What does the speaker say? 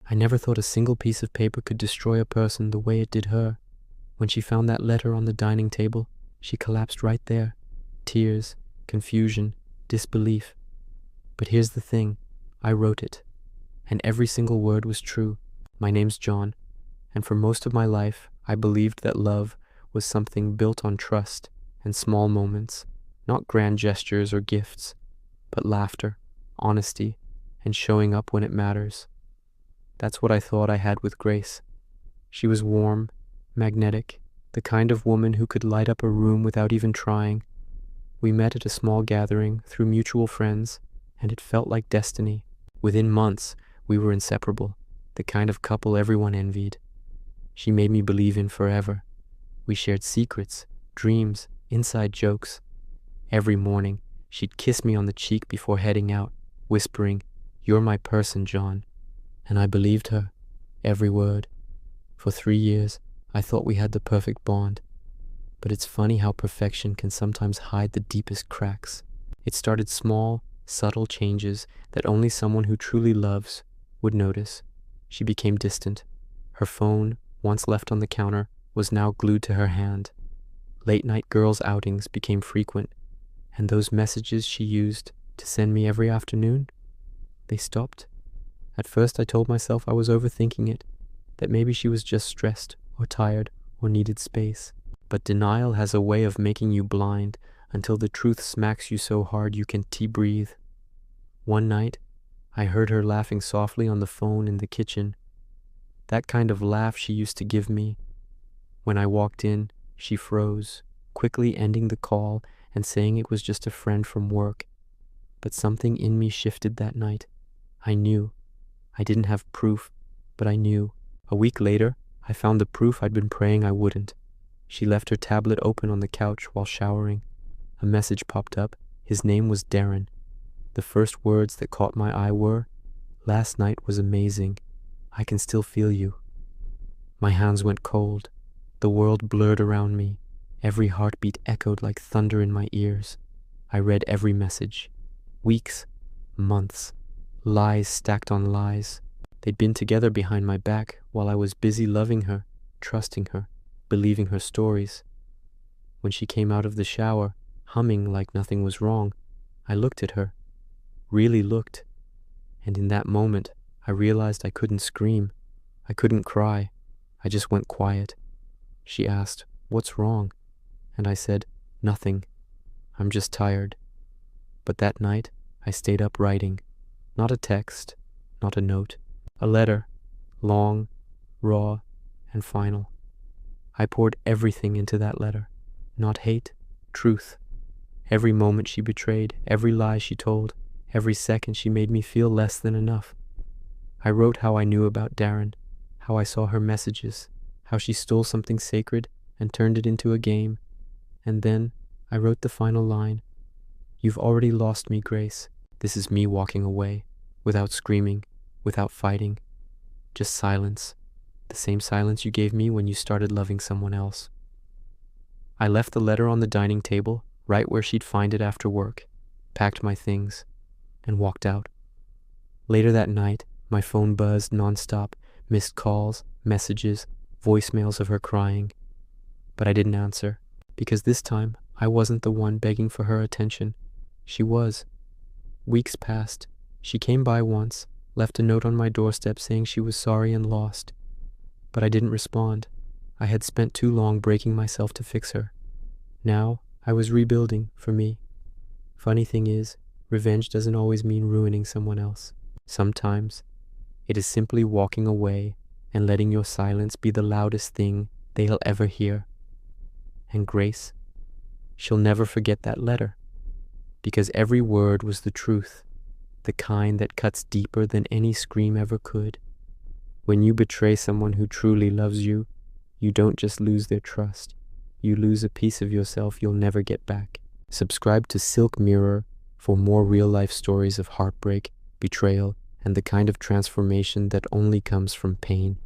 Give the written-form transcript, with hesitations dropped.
I never thought a single piece of paper could destroy a person the way it did her. When she found that letter on the dining table, she collapsed right there. Tears, confusion, disbelief. But here's the thing, I wrote it, and every single word was true. My name's John, and for most of my life, I believed that love was something built on trust and small moments, not grand gestures or gifts, but laughter, honesty, and showing up when it matters. That's what I thought I had with Grace. She was warm, magnetic, the kind of woman who could light up a room without even trying. We met at a small gathering through mutual friends, and it felt like destiny. Within months, we were inseparable, the kind of couple everyone envied. She made me believe in forever. We shared secrets, dreams, inside jokes. Every morning, she'd kiss me on the cheek before heading out, whispering, "You're my person, John." And I believed her, every word. For 3 years, I thought we had the perfect bond. But it's funny how perfection can sometimes hide the deepest cracks. It started small, subtle changes that only someone who truly loves would notice. She became distant. Her phone, once left on the counter, was now glued to her hand. Late-night girls' outings became frequent, and those messages she used to send me every afternoon, they stopped. At first I told myself I was overthinking it, that maybe she was just stressed or tired or needed space. But denial has a way of making you blind until the truth smacks you so hard you can't breathe. One night, I heard her laughing softly on the phone in the kitchen. That kind of laugh she used to give me. When I walked in, she froze, quickly ending the call and saying it was just a friend from work. But something in me shifted that night. I knew. I didn't have proof, but I knew. A week later, I found the proof I'd been praying I wouldn't. She left her tablet open on the couch while showering. A message popped up. His name was Darren. The first words that caught my eye were, "Last night was amazing. I can still feel you." My hands went cold. The world blurred around me. Every heartbeat echoed like thunder in my ears. I read every message. Weeks, months, lies stacked on lies. They'd been together behind my back while I was busy loving her, trusting her, believing her stories. When she came out of the shower, humming like nothing was wrong, I looked at her, really looked, and in that moment, I realized I couldn't scream, I couldn't cry, I just went quiet. She asked, "What's wrong?" And I said, "Nothing, I'm just tired." But that night, I stayed up writing, not a text, not a note, a letter, long, raw, and final. I poured everything into that letter, not hate, truth. Every moment she betrayed, every lie she told, every second she made me feel less than enough. I wrote how I knew about Darren, how I saw her messages, how she stole something sacred and turned it into a game. And then I wrote the final line. "You've already lost me, Grace. This is me walking away, without screaming, without fighting, just silence. The same silence you gave me when you started loving someone else." I left the letter on the dining table, right where she'd find it after work, packed my things, and walked out. Later that night, my phone buzzed nonstop, missed calls, messages, voicemails of her crying. But I didn't answer, because this time I wasn't the one begging for her attention. She was. Weeks passed. She came by once, left a note on my doorstep saying she was sorry and lost. But I didn't respond. I had spent too long breaking myself to fix her. Now I was rebuilding for me. Funny thing is, revenge doesn't always mean ruining someone else. Sometimes it is simply walking away and letting your silence be the loudest thing they'll ever hear. And Grace, she'll never forget that letter, because every word was the truth, the kind that cuts deeper than any scream ever could. When you betray someone who truly loves you, you don't just lose their trust, you lose a piece of yourself you'll never get back. Subscribe to SilkMirror for more real-life stories of heartbreak, betrayal, and the kind of transformation that only comes from pain.